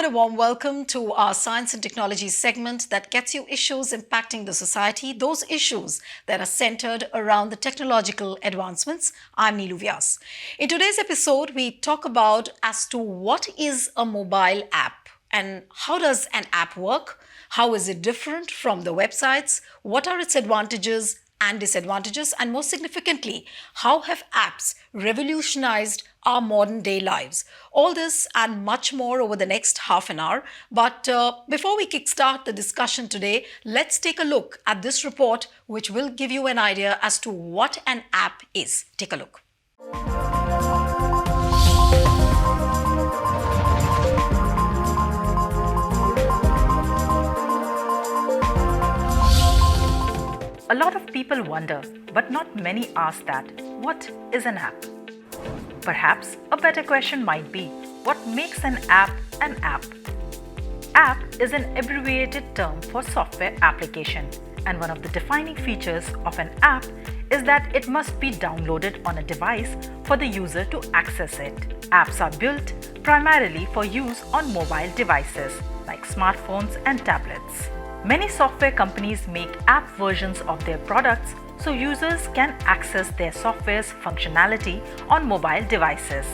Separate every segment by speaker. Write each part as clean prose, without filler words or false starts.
Speaker 1: a warm welcome to our Science and Technology segment that gets you issues impacting the society, those issues that are centered around the technological advancements. I'm Neelu Vyas. In today's episode, we talk about as to what is a mobile app and how does an app work, how is it different from the websites, what are its advantages and disadvantages, and most significantly, how have apps revolutionized our modern day lives? All this and much more over the next half an hour. But before we kickstart the discussion today, let's take a look at this report, which will give you an idea as to what an app is. Take a look.
Speaker 2: A lot of people wonder, but not many ask that, what is an app? Perhaps a better question might be, what makes an app an app? App is an abbreviated term for software application, and one of the defining features of an app is that it must be downloaded on a device for the user to access it. Apps are built primarily for use on mobile devices like smartphones and tablets. Many software companies make app versions of their products so users can access their software's functionality on mobile devices.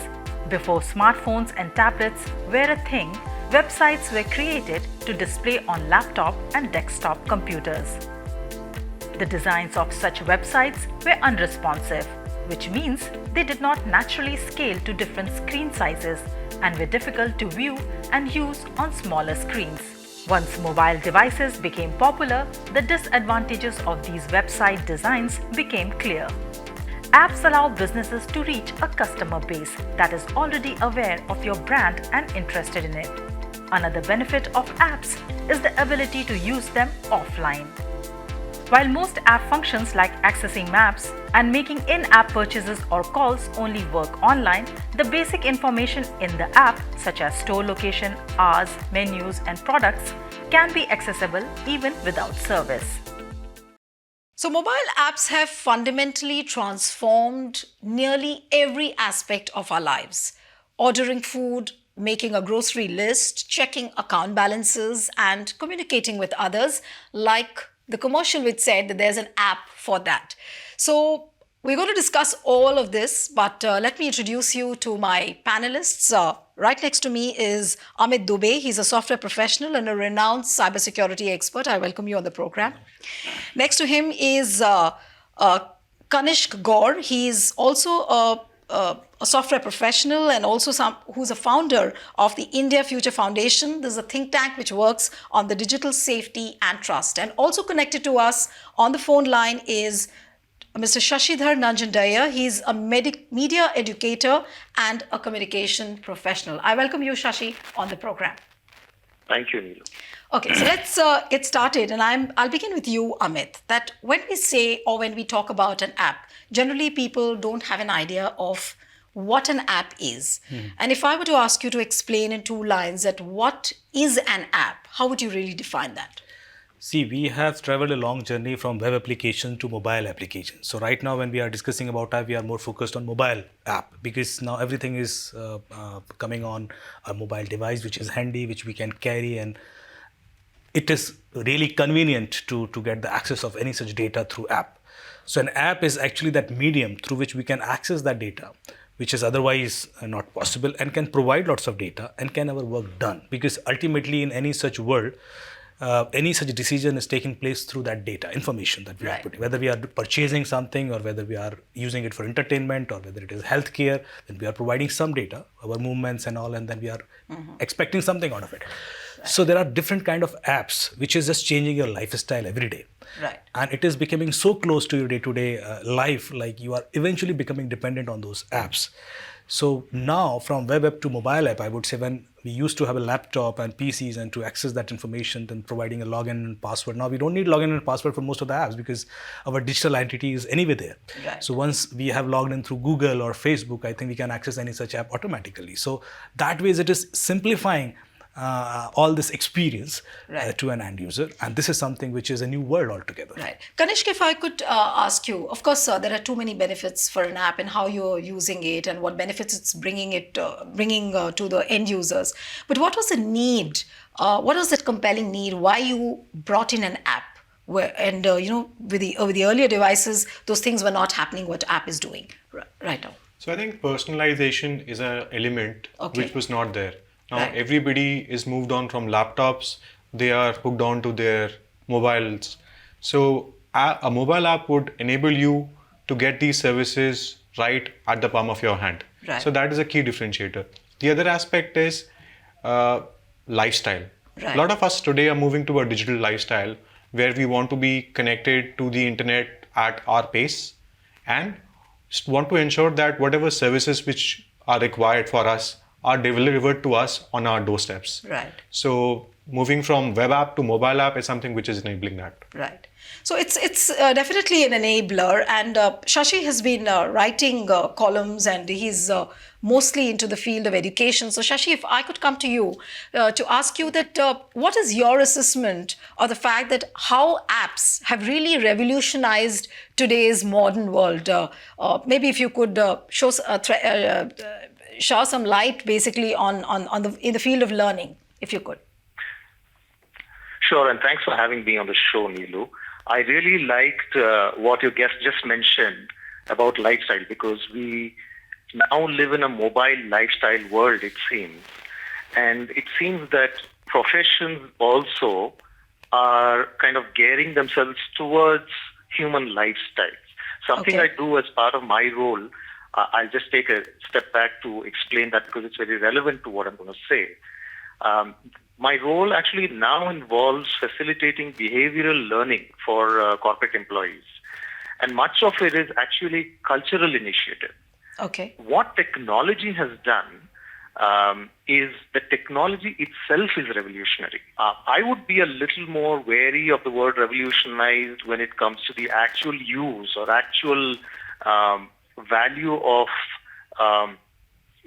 Speaker 2: Before smartphones and tablets were a thing, websites were created to display on laptop and desktop computers. The designs of such websites were unresponsive, which means they did not naturally scale to different screen sizes and were difficult to view and use on smaller screens. Once mobile devices became popular, the disadvantages of these website designs became clear. Apps allow businesses to reach a customer base that is already aware of your brand and interested in it. Another benefit of apps is the ability to use them offline. While most app functions like accessing maps and making in-app purchases or calls only work online, the basic information in the app, such as store location, hours, menus, and products, can be accessible even without service.
Speaker 1: So, mobile apps have fundamentally transformed nearly every aspect of our lives. Ordering food, making a grocery list, checking account balances, and communicating with others, like the commercial which said that there's an app for that. So we're going to discuss all of this, but let me introduce you to my panelists. Right next to me is Amit Dubey. He's a software professional and a renowned cybersecurity expert. I welcome you on the program. Next to him is Kanishk Gaur. He's also a software professional and also who's a founder of the India Future Foundation. This is a think tank which works on the digital safety and trust. And also connected to us on the phone line is Mr. Shashidhar Nanjandaya. He's a media educator and a communication professional. I welcome you, Shashi, on the program.
Speaker 3: Thank you, Neelu.
Speaker 1: Okay, so let's get started. And I'll begin with you, Amit, that when we say or when we talk about an app, generally people don't have an idea of what an app is. And if I were to ask you to explain in 2 lines that what is an app, how would you really define that?
Speaker 4: See, we have traveled a long journey from web application to mobile application. So right now when we are discussing about app, we are more focused on mobile app because now everything is coming on a mobile device, which is handy, which we can carry, and it is really convenient to get the access of any such data through app. So an app is actually that medium through which we can access that data, which is otherwise not possible, and can provide lots of data and can have our work done. Because ultimately in any such world, any such decision is taking place through that data, information that we are putting. Whether we are purchasing something or whether we are using it for entertainment or whether it is healthcare, then we are providing some data, our movements and all, and then we are expecting something out of it. So there are different kind of apps which is just changing your lifestyle every day.
Speaker 1: Right.
Speaker 4: And it is becoming so close to your day-to-day life, like you are eventually becoming dependent on those apps. So now from web app to mobile app, I would say when we used to have a laptop and PCs and to access that information, then providing a login and password. Now we don't need login and password for most of the apps because our digital identity is anyway there.
Speaker 1: Right.
Speaker 4: So once we have logged in through Google or Facebook, I think we can access any such app automatically. So that way it is simplifying all this experience
Speaker 1: Right.
Speaker 4: to an end user. And this is something which is a new world altogether.
Speaker 1: Right. Kanishk, if I could ask you, of course, there are too many benefits for an app and how you're using it and what benefits it's bringing to the end users. But what was the need? What was that compelling need? Why you brought in an app? With the earlier devices, those things were not happening. What app is doing right now?
Speaker 5: So I think personalization is an element
Speaker 1: Okay.
Speaker 5: which was not there. Now
Speaker 1: Right.
Speaker 5: everybody is moved on from laptops, they are hooked on to their mobiles. So a mobile app would enable you to get these services right at the palm of your hand.
Speaker 1: Right.
Speaker 5: So that is a key differentiator. The other aspect is lifestyle.
Speaker 1: Right.
Speaker 5: A lot of us today are moving to a digital lifestyle where we want to be connected to the internet at our pace and want to ensure that whatever services which are required for us are delivered to us on our doorsteps.
Speaker 1: Right.
Speaker 5: So moving from web app to mobile app is something which is enabling that.
Speaker 1: Right. So it's definitely an enabler, and Shashi has been writing columns, and he's mostly into the field of education. So Shashi, if I could come to you to ask you that, what is your assessment of the fact that how apps have really revolutionized today's modern world? Maybe if you could show some light, basically in the field of learning, if you could.
Speaker 3: Sure, and thanks for having me on the show, Neelu. I really liked what your guest just mentioned about lifestyle, because we now live in a mobile lifestyle world, it seems. And it seems that professions also are kind of gearing themselves towards human lifestyles. Something
Speaker 1: Okay.
Speaker 3: I do as part of my role, I'll just take a step back to explain that because it's very relevant to what I'm going to say. My role actually now involves facilitating behavioral learning for corporate employees. And much of it is actually cultural initiative.
Speaker 1: Okay.
Speaker 3: What technology has done is the technology itself is revolutionary. I would be a little more wary of the word revolutionized when it comes to the actual use or actual value of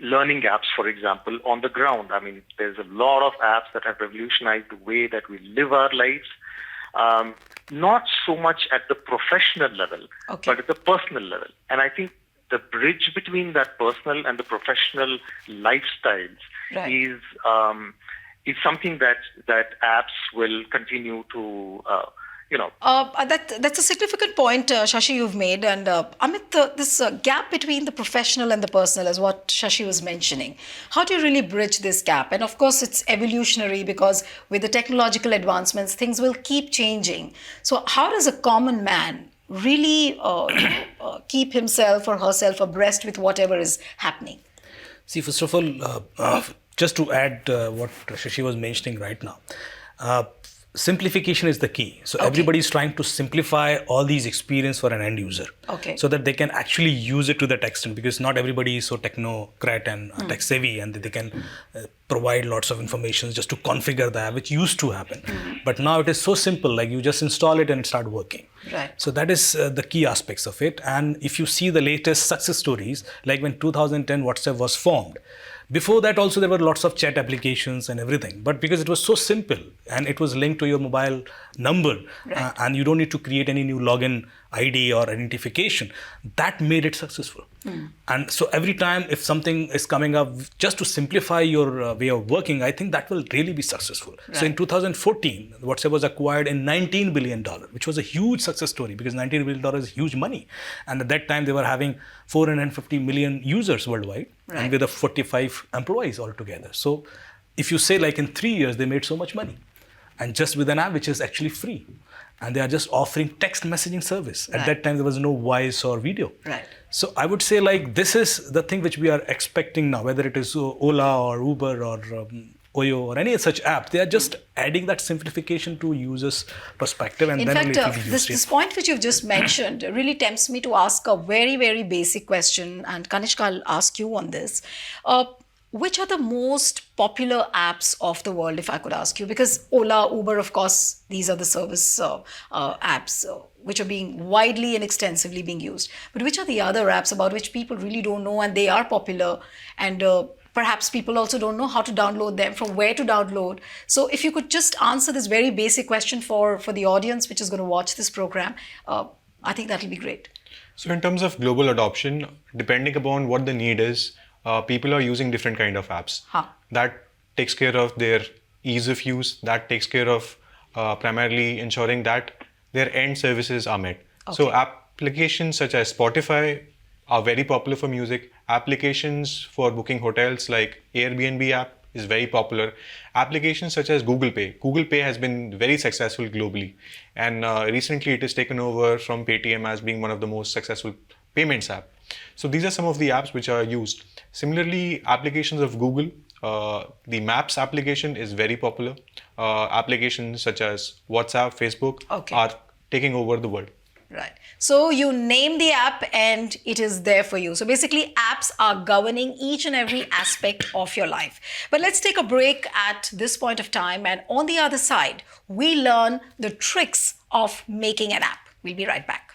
Speaker 3: learning apps, for example, on the ground. I mean, there's a lot of apps that have revolutionized the way that we live our lives. Not so much at the professional level,
Speaker 1: Okay.
Speaker 3: but at the personal level. And I think the bridge between that personal and the professional lifestyles
Speaker 1: Right.
Speaker 3: is something that apps will continue to
Speaker 1: That's a significant point, Shashi, you've made. And Amit, this gap between the professional and the personal is what Shashi was mentioning. How do you really bridge this gap? And of course, it's evolutionary, because with the technological advancements, things will keep changing. So how does a common man really keep himself or herself abreast with whatever is happening?
Speaker 4: See, first of all, just to add what Shashi was mentioning right now, simplification is the key. So everybody is trying to simplify all these experience for an end user,
Speaker 1: Okay.
Speaker 4: so that they can actually use it to that extent, because not everybody is so technocrat and tech savvy, and they can provide lots of information just to configure the app, which used to happen. But now it is so simple, like you just install it and it start working.
Speaker 1: Right.
Speaker 4: So that is the key aspects of it. And if you see the latest success stories, like when 2010 WhatsApp was formed, before that also there were lots of chat applications and everything. But because it was so simple and it was linked to your mobile number,
Speaker 1: Right.
Speaker 4: and you don't need to create any new login ID or identification, that made it successful. And so every time if something is coming up just to simplify your way of working, I think that will really be successful. So in 2014, WhatsApp was acquired in $19 billion, which was a huge success story, because $19 billion is huge money. And at that time, they were having 450 million users worldwide,
Speaker 1: Right.
Speaker 4: and with 45 employees altogether. So if you say like in 3 years, they made so much money. And just with an app which is actually free. And they are just offering text messaging service. At
Speaker 1: Right.
Speaker 4: that time, there was no voice or video.
Speaker 1: Right.
Speaker 4: So I would say like this is the thing which we are expecting now, whether it is Ola or Uber or Oyo or any such app. They are just adding that simplification to users' perspective, and
Speaker 1: In
Speaker 4: then
Speaker 1: fact,
Speaker 4: only it will be
Speaker 1: this
Speaker 4: used.
Speaker 1: point which you've just mentioned really tempts me to ask a very, very basic question. And Kanishka, I'll ask you on this. Which are the most popular apps of the world, if I could ask you? Because Ola, Uber, of course, these are the service apps which are being widely and extensively being used. But which are the other apps about which people really don't know and they are popular, and perhaps people also don't know how to download them, from where to download. So if you could just answer this very basic question for the audience which is going to watch this program, I think that'll be great.
Speaker 5: So in terms of global adoption, depending upon what the need is, people are using different kind of apps. That takes care of their ease of use. That takes care of primarily ensuring that their end services are met. So applications such as Spotify are very popular for music. Applications for booking hotels like Airbnb app is very popular. Applications such as Google Pay. Google Pay has been very successful globally. And recently it is taken over from Paytm as being one of the most successful payments app. So these are some of the apps which are used. Similarly, applications of Google, the Maps application is very popular. Applications such as WhatsApp, Facebook are taking over the world.
Speaker 1: Right. So you name the app and it is there for you. So basically apps are governing each and every aspect of your life. But let's take a break at this point of time, and on the other side, we learn the tricks of making an app. We'll be right back.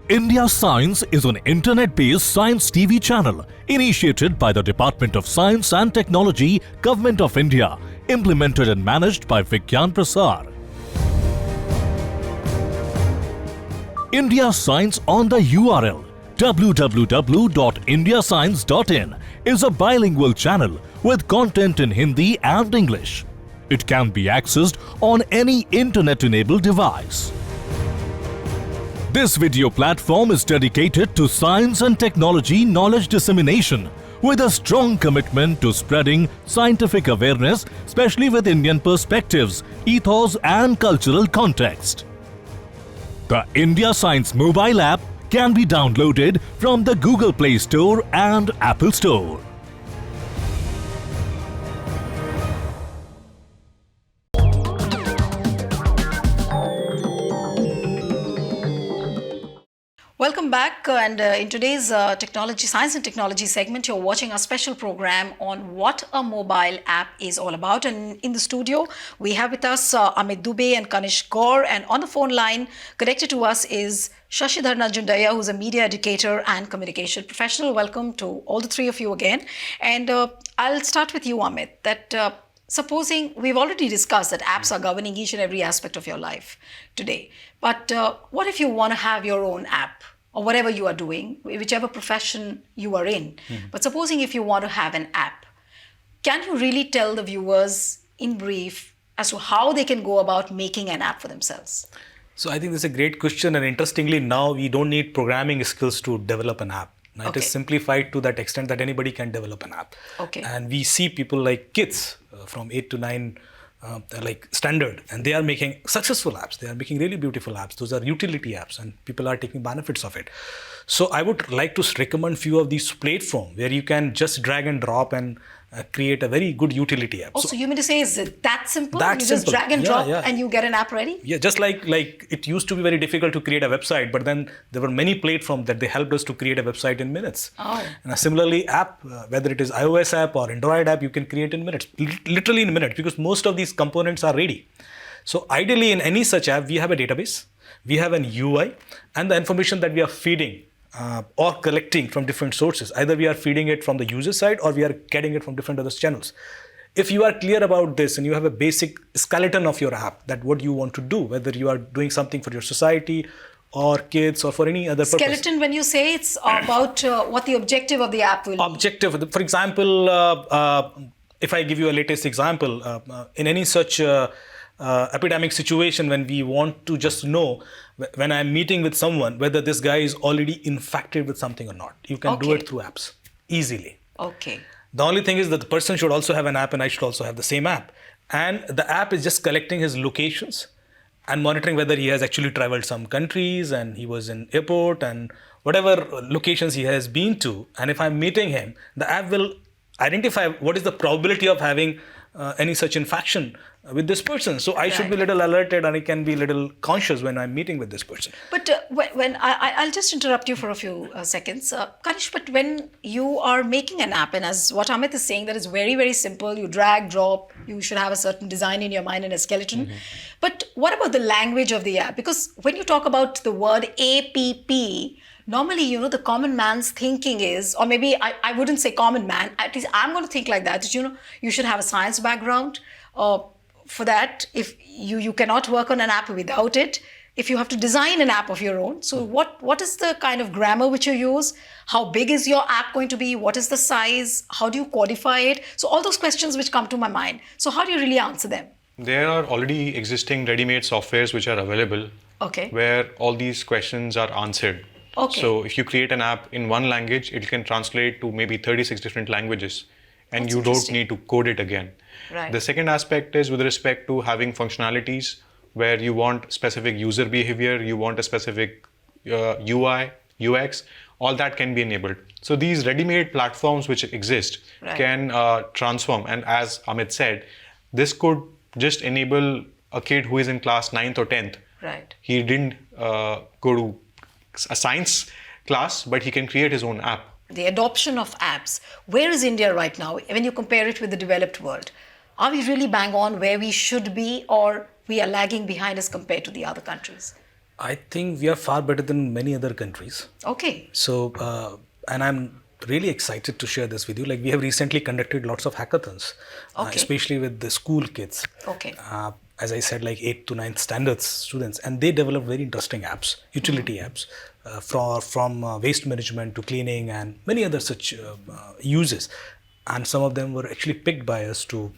Speaker 6: India Science is an internet-based science TV channel initiated by the Department of Science and Technology, Government of India, implemented and managed by Vigyan Prasar. India Science on the URL www.indiascience.in is a bilingual channel with content in Hindi and English. It can be accessed on any internet-enabled device. This video platform is dedicated to science and technology knowledge dissemination with a strong commitment to spreading scientific awareness, especially with Indian perspectives, ethos and cultural context. The India Science mobile app can be downloaded from the Google Play Store and Apple Store.
Speaker 1: Welcome back, and in today's science and technology segment, you're watching a special program on what a mobile app is all about. And in the studio, we have with us Amit Dubey and Kanish Gaur, and on the phone line connected to us is Shashidhar Nanjundaya, who's a media educator and communication professional. Welcome to all the three of you again. And I'll start with you, Amit, that supposing we've already discussed that apps are governing each and every aspect of your life today. But what if you want to have your own app? Or whatever you are doing, whichever profession you are in. But supposing if you want to have an app, can you really tell the viewers in brief as to how they can go about making an app for themselves?
Speaker 4: So I think this is a great question, and interestingly now we don't need programming skills to develop an app. Now it is simplified to that extent that anybody can develop an app. And we see people like kids from 8 to 9 like standard, and they are making successful apps. They are making really beautiful apps. Those are utility apps, and people are taking benefits of it. So I would like to recommend few of these platforms where you can just drag and drop and create a very good utility app.
Speaker 1: So you mean to say, is it that simple?
Speaker 4: That
Speaker 1: you
Speaker 4: simple.
Speaker 1: Just drag and drop and you get an app ready?
Speaker 4: Yeah, just like it used to be very difficult to create a website, but then there were many platforms that they helped us to create a website in minutes. And similarly, app, whether it is iOS app or Android app, you can create in minutes, literally in minutes, because most of these components are ready. So ideally in any such app, we have a database, we have an UI, and the information that we are feeding or collecting from different sources. Either we are feeding it from the user side or we are getting it from different other channels. If you are clear about this and you have a basic skeleton of your app, that what you want to do, whether you are doing something for your society or kids or for any other purpose.
Speaker 1: Skeleton, when you say, it's about what the objective of the app will be.
Speaker 4: Objective, for example, if I give you a latest example, in any such epidemic situation, when we want to just know when I'm meeting with someone whether this guy is already infected with something or not, you can do it through apps easily. The only thing is that the person should also have an app and I should also have the same app, and the app is just collecting his locations and monitoring whether he has actually traveled some countries and he was in airport and whatever locations he has been to. And if I'm meeting him, the app will identify what is the probability of having any such infection with this person. So I should be a little alerted and I can be a little conscious when I'm meeting with this person.
Speaker 1: But when I'll just interrupt you for a few seconds. Kanish, but when you are making an app, and as what Amit is saying, that is very, very simple. You drag, drop, you should have a certain design in your mind and a skeleton. But what about the language of the app? Because when you talk about the word APP, normally, the common man's thinking is, or maybe I wouldn't say common man, at least I'm going to think like that, you should have a science background. For that, if you cannot work on an app without it, if you have to design an app of your own. So what is the kind of grammar which you use? How big is your app going to be? What is the size? How do you codify it? So all those questions which come to my mind. So how do you really answer them?
Speaker 5: There are already existing ready-made softwares which are available where all these questions are answered.
Speaker 1: Okay.
Speaker 5: So if you create an app in one language, it can translate to maybe 36 different languages, and
Speaker 1: That's
Speaker 5: you don't
Speaker 1: interesting.
Speaker 5: need to code it again.
Speaker 1: Right.
Speaker 5: The second aspect is with respect to having functionalities where you want specific user behavior, you want a specific UI, UX, all that can be enabled. So these ready-made platforms which exist
Speaker 1: Right.
Speaker 5: can transform. And as Amit said, this could just enable a kid who is in class 9th or 10th.
Speaker 1: Right.
Speaker 5: He didn't go to a science class, but he can create his own app.
Speaker 1: The adoption of apps. Where is India right now when you compare it with the developed world? Are we really bang on where we should be, or we are lagging behind as compared to the other countries?
Speaker 4: I think we are far better than many other countries.
Speaker 1: Okay.
Speaker 4: So, and I'm really excited to share this with you. Like, we have recently conducted lots of hackathons,
Speaker 1: Okay.
Speaker 4: especially with the school kids.
Speaker 1: Okay.
Speaker 4: As I said, like 8th to 9th standards students, and they develop very interesting apps, utility apps, from waste management to cleaning and many other such uses. And some of them were actually picked by us to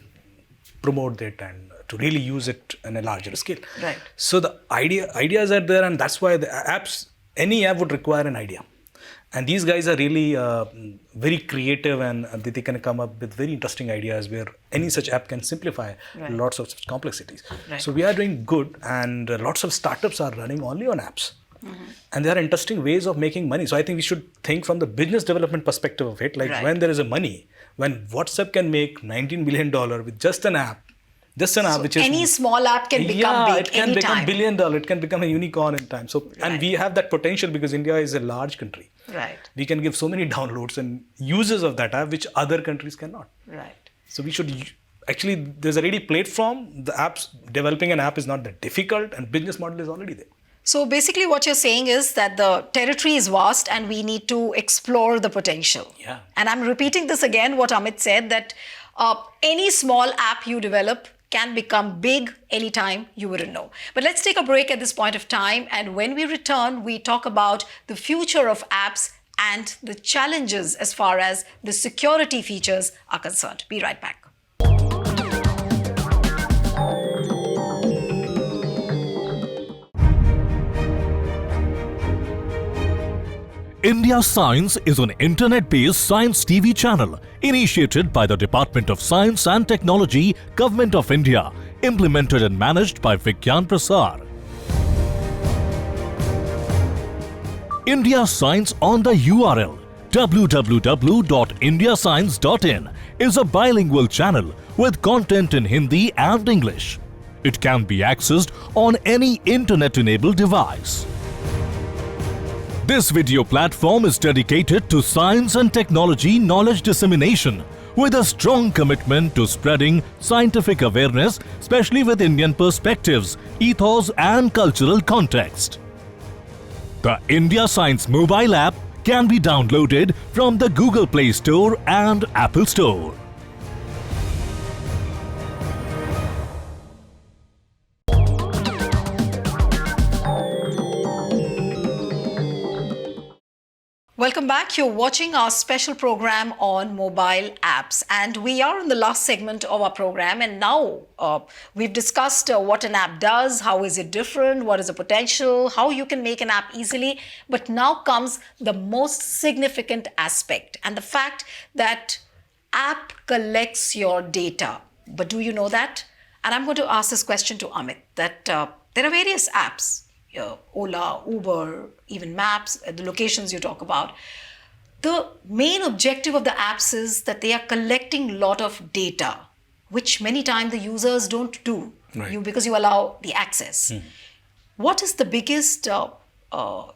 Speaker 4: promote it and to really use it on a larger scale.
Speaker 1: Right.
Speaker 4: So the ideas are there, and that's why the apps, any app would require an idea. And these guys are really very creative, and they can come up with very interesting ideas where any such app can simplify
Speaker 1: Right.
Speaker 4: lots of such complexities.
Speaker 1: Right.
Speaker 4: So we are doing good, and lots of startups are running only on apps. And there are interesting ways of making money. So I think we should think from the business development perspective of it. Like,
Speaker 1: Right.
Speaker 4: when there is a money, when WhatsApp can make $19 billion with just an app, which is
Speaker 1: Any small app can become big
Speaker 4: it can
Speaker 1: anytime.
Speaker 4: become $1 billion. It can become a unicorn in time. So, and
Speaker 1: Right.
Speaker 4: we have that potential because India is a large country.
Speaker 1: Right.
Speaker 4: We can give so many downloads and users of that app which other countries cannot.
Speaker 1: Right.
Speaker 4: So we should actually, there's already platform. The apps, developing an app is not that difficult, and business model is already there.
Speaker 1: So basically what you're saying is that the territory is vast and we need to explore the potential.
Speaker 4: Yeah.
Speaker 1: And I'm repeating this again, what Amit said, that any small app you develop can become big anytime, you wouldn't know. But let's take a break at this point of time. And when we return, we talk about the future of apps and the challenges as far as the security features are concerned. Be right back.
Speaker 6: India Science is an internet-based science TV channel initiated by the Department of Science and Technology, Government of India, implemented and managed by Vigyan Prasar. India Science on the URL www.indiascience.in is a bilingual channel with content in Hindi and English. It can be accessed on any internet-enabled device. This video platform is dedicated to science and technology knowledge dissemination with a strong commitment to spreading scientific awareness, especially with Indian perspectives, ethos and cultural context. The India Science mobile app can be downloaded from the Google Play Store and Apple Store.
Speaker 1: Welcome back. You're watching our special program on mobile apps, and we are in the last segment of our program. And now we've discussed what an app does, how is it different, what is the potential, how you can make an app easily. But now comes the most significant aspect, and the fact that app collects your data. But do you know that? And I'm going to ask this question to Amit, that there are various apps. Ola, Uber, even Maps, the locations you talk about. The main objective of the apps is that they are collecting a lot of data, which many times the users don't do because you allow the access. What is the biggest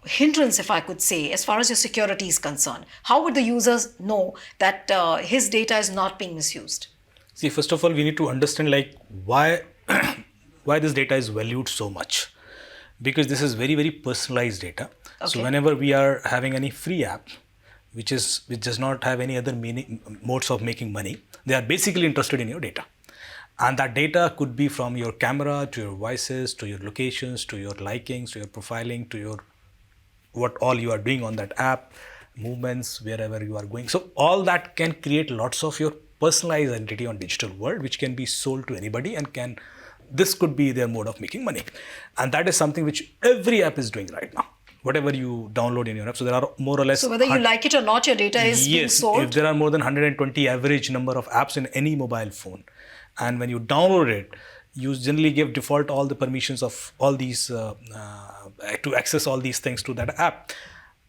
Speaker 1: hindrance, if I could say, as far as your security is concerned? How would the users know that his data is not being misused?
Speaker 4: See, first of all, we need to understand like why why this data is valued so much. Because this is very, very personalized data. So
Speaker 1: Okay.
Speaker 4: whenever we are having any free app, which does not have any other modes of making money, they are basically interested in your data. And that data could be from your camera to your voices, to your locations, to your likings, to your profiling, to your what all you are doing on that app, movements, wherever you are going. So all that can create lots of your personalized identity on digital world, which can be sold to anybody and this could be their mode of making money. And that is something which every app is doing right now. Whatever you download in your app. So there are more or less.
Speaker 1: So whether you like it or not, your data is being sold.
Speaker 4: If there are more than 120 average number of apps in any mobile phone, and when you download it, you generally give default all the permissions of all these to access all these things to that app,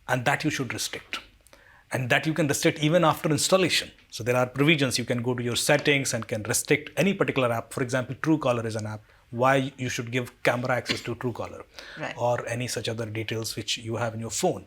Speaker 4: and that you should restrict. And that you can restrict even after installation. So there are provisions. You can go to your settings and can restrict any particular app. For example, Truecaller is an app. Why you should give camera access to Truecaller,
Speaker 1: Right.
Speaker 4: or any such other details which you have in your phone.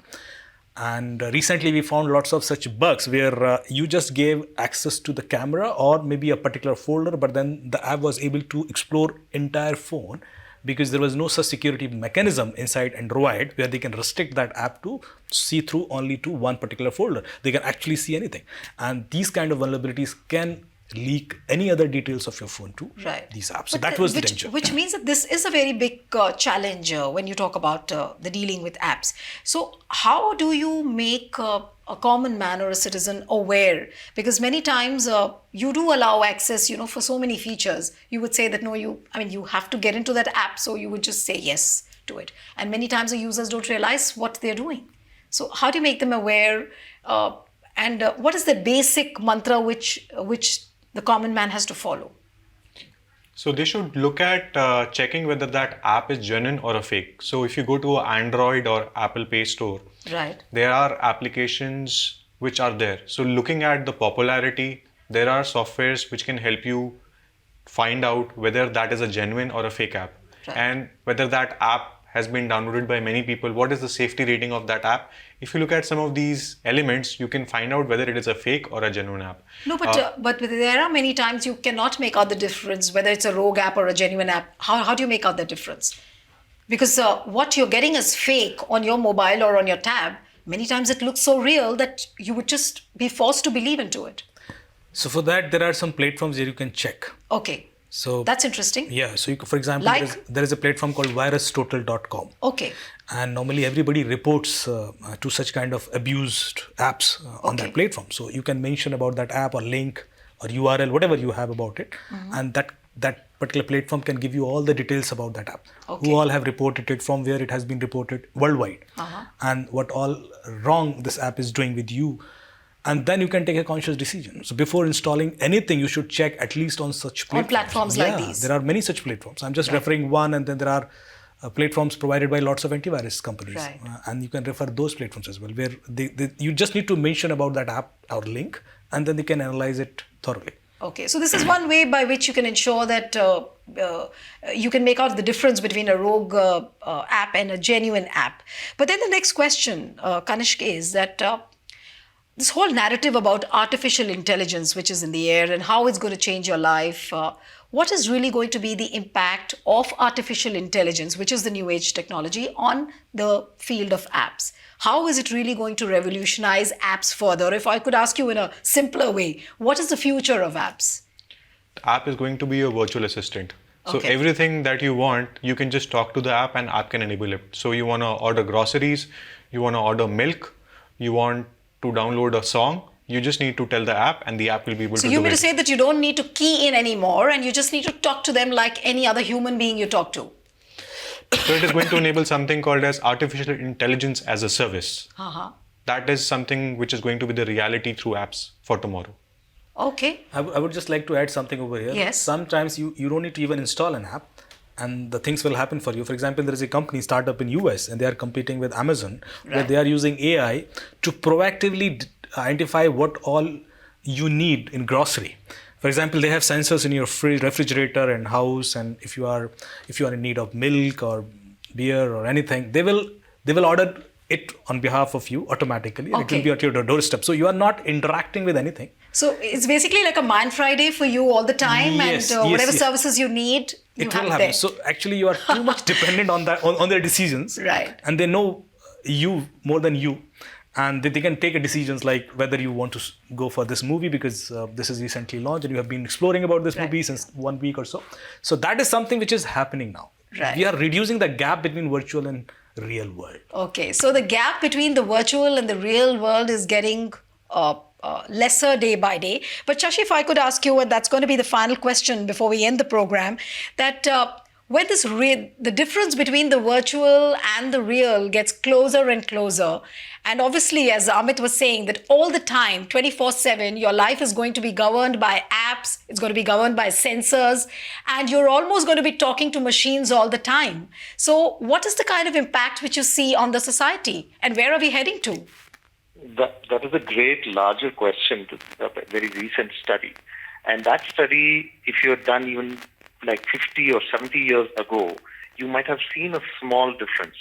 Speaker 4: And recently we found lots of such bugs where you just gave access to the camera or maybe a particular folder, but then the app was able to explore entire phone because there was no such security mechanism inside Android where they can restrict that app to see through only to one particular folder. They can actually see anything. And these kind of vulnerabilities can leak any other details of your phone to these apps. So that was the danger.
Speaker 1: Which means that this is a very big challenge when you talk about the dealing with apps. So how do you make a common man or a citizen aware? Because many times you do allow access, for so many features. You would say that no, you have to get into that app, so you would just say yes to it. And many times the users don't realize what they're doing. So how do you make them aware? And what is the basic mantra which the common man has to follow?
Speaker 5: So they should look at checking whether that app is genuine or a fake. So if you go to an Android or Apple Play Store,
Speaker 1: Right.
Speaker 5: there are applications which are there. So looking at the popularity, there are softwares which can help you find out whether that is a genuine or a fake app.
Speaker 1: Right.
Speaker 5: And whether that app has been downloaded by many people, what is the safety rating of that app? If you look at some of these elements, you can find out whether it is a fake or a genuine app.
Speaker 1: No, but there are many times you cannot make out the difference whether it's a rogue app or a genuine app. How do you make out the difference? Because what you're getting as fake on your mobile or on your tab, many times it looks so real that you would just be forced to believe into it.
Speaker 4: So for that, there are some platforms where you can check.
Speaker 1: Okay.
Speaker 4: So
Speaker 1: That's interesting.
Speaker 4: Yeah, so for example,
Speaker 1: Like?
Speaker 4: there is a platform called virustotal.com.
Speaker 1: Okay.
Speaker 4: And normally everybody reports to such kind of abused apps on
Speaker 1: Okay.
Speaker 4: that platform. So you can mention about that app or link or URL, whatever you have about it. And that particular platform can give you all the details about that app.
Speaker 1: Okay.
Speaker 4: Who all have reported it, from where it has been reported worldwide. And what all wrong this app is doing with you. And then you can take a conscious decision. So before installing anything, you should check at least on such platforms.
Speaker 1: On platforms like these.
Speaker 4: There are many such platforms. I'm just referring one, and then there are platforms provided by lots of antivirus companies.
Speaker 1: Right.
Speaker 4: And you can refer those platforms as well, where you just need to mention about that app or link, and then they can analyze it thoroughly.
Speaker 1: Okay, so this is one way by which you can ensure that you can make out the difference between a rogue app and a genuine app. But then the next question, Kanishk, is that this whole narrative about artificial intelligence, which is in the air, and how it's going to change your life, what is really going to be the impact of artificial intelligence, which is the new age technology, on the field of apps? How is it really going to revolutionize apps further? If I could ask you in a simpler way, what is the future of apps?
Speaker 5: The app is going to be a virtual assistant. So
Speaker 1: Okay.
Speaker 5: everything that you want, you can just talk to the app and app can enable it. So you want to order groceries, you want to order milk, you want to download a song, you just need to tell the app and the app will be able
Speaker 1: So
Speaker 5: to
Speaker 1: you
Speaker 5: do
Speaker 1: mean
Speaker 5: it.
Speaker 1: to say that you don't need to key in anymore and you just need to talk to them like any other human being you talk to?
Speaker 5: So it is going to enable something called as artificial intelligence as a service. That is something which is going to be the reality through apps for tomorrow.
Speaker 1: Okay.
Speaker 4: I would just like to add something over here.
Speaker 1: Yes.
Speaker 4: Sometimes you don't need to even install an app, and the things will happen for you. For example, there is a company startup in US, and they are competing with Amazon, where
Speaker 1: Right.
Speaker 4: they are using AI to proactively identify what all you need in grocery. For example, they have sensors in your refrigerator and house, and if you are in need of milk or beer or anything, they will order it on behalf of you automatically, and it will
Speaker 1: Okay.
Speaker 4: be at your doorstep. So you are not interacting with anything.
Speaker 1: So it's basically like a Mind Friday for you all the time,
Speaker 4: Yes,
Speaker 1: and
Speaker 4: yes,
Speaker 1: whatever
Speaker 4: yes.
Speaker 1: services you need, you
Speaker 4: It
Speaker 1: have
Speaker 4: will
Speaker 1: there.
Speaker 4: happen. So actually, you are too much dependent on that on their decisions,
Speaker 1: Right.
Speaker 4: And they know you more than you, and they can take a decisions like whether you want to go for this movie because this is recently launched and you have been exploring about this
Speaker 1: Right.
Speaker 4: movie since 1 week or so. So that is something which is happening now.
Speaker 1: Right.
Speaker 4: We are reducing the gap between virtual and real world.
Speaker 1: Okay, so the gap between the virtual and the real world is getting lesser day by day. But Shashi, if I could ask you, and that's going to be the final question before we end the program, that when the difference between the virtual and the real gets closer and closer, and obviously, as Amit was saying, that all the time, 24/7, your life is going to be governed by apps, it's going to be governed by sensors, and you're almost going to be talking to machines all the time. So, what is the kind of impact which you see on the society, and where are we heading to?
Speaker 3: That is a great larger question to a very recent study. And that study, if you had done even like 50 or 70 years ago, you might have seen a small difference.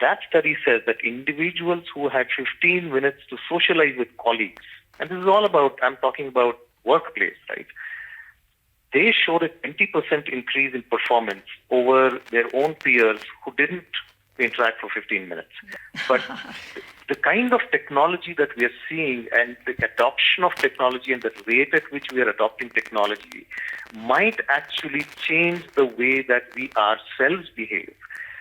Speaker 3: That study says that individuals who had 15 minutes to socialize with colleagues, and this is all about, I'm talking about workplace, right? They showed a 20% increase in performance over their own peers who didn't interact for 15 minutes. But the kind of technology that we are seeing and the adoption of technology and the rate at which we are adopting technology might actually change the way that we ourselves behave,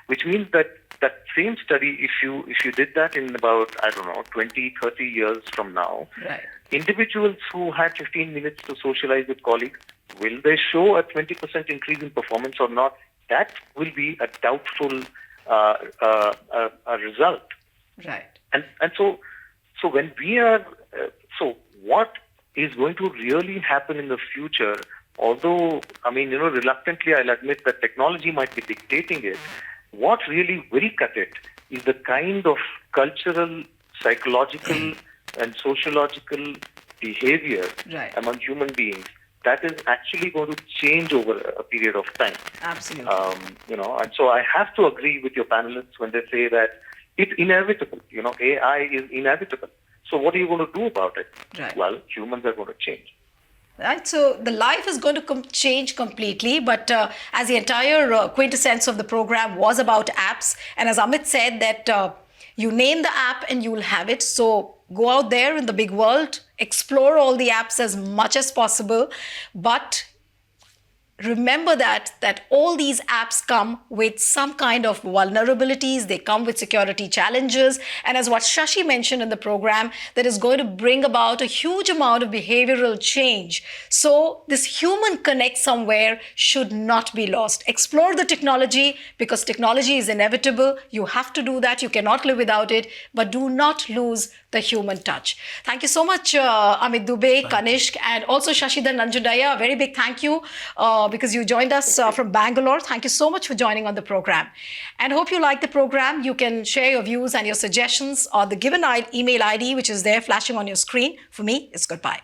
Speaker 3: which means that that same study, if you did that in about, 20, 30 years from now,
Speaker 1: Right.
Speaker 3: individuals who had 15 minutes to socialize with colleagues, will they show a 20% increase in performance or not? That will be a doubtful a result.
Speaker 1: Right.
Speaker 3: And so when we are, so what is going to really happen in the future, although, reluctantly I'll admit that technology might be dictating it, what really will cut it is the kind of cultural, psychological, and sociological behavior
Speaker 1: Right.
Speaker 3: among human beings that is actually going to change over a period of time.
Speaker 1: Absolutely.
Speaker 3: And so I have to agree with your panelists when they say that it's inevitable. AI is inevitable. So what are you going to do about it?
Speaker 1: Right.
Speaker 3: Well, humans are going to change.
Speaker 1: Right, so the life is going to change completely, but as the entire quintessence of the program was about apps, and as Amit said that you name the app and you will have it. So go out there in the big world, explore all the apps as much as possible, but remember that all these apps come with some kind of vulnerabilities, they come with security challenges, and as what Shashi mentioned in the program, that is going to bring about a huge amount of behavioral change. So this human connect somewhere should not be lost. Explore the technology because technology is inevitable. You have to do that. You cannot live without it, but do not lose the human touch. Thank you so much, Amit Dubey, Kanishk, and also Shashidhar Nanjundaya. A very big thank you because you joined us from Bangalore. Thank you so much for joining on the program. And hope you like the program. You can share your views and your suggestions on the given email ID, which is there flashing on your screen. For me, it's goodbye.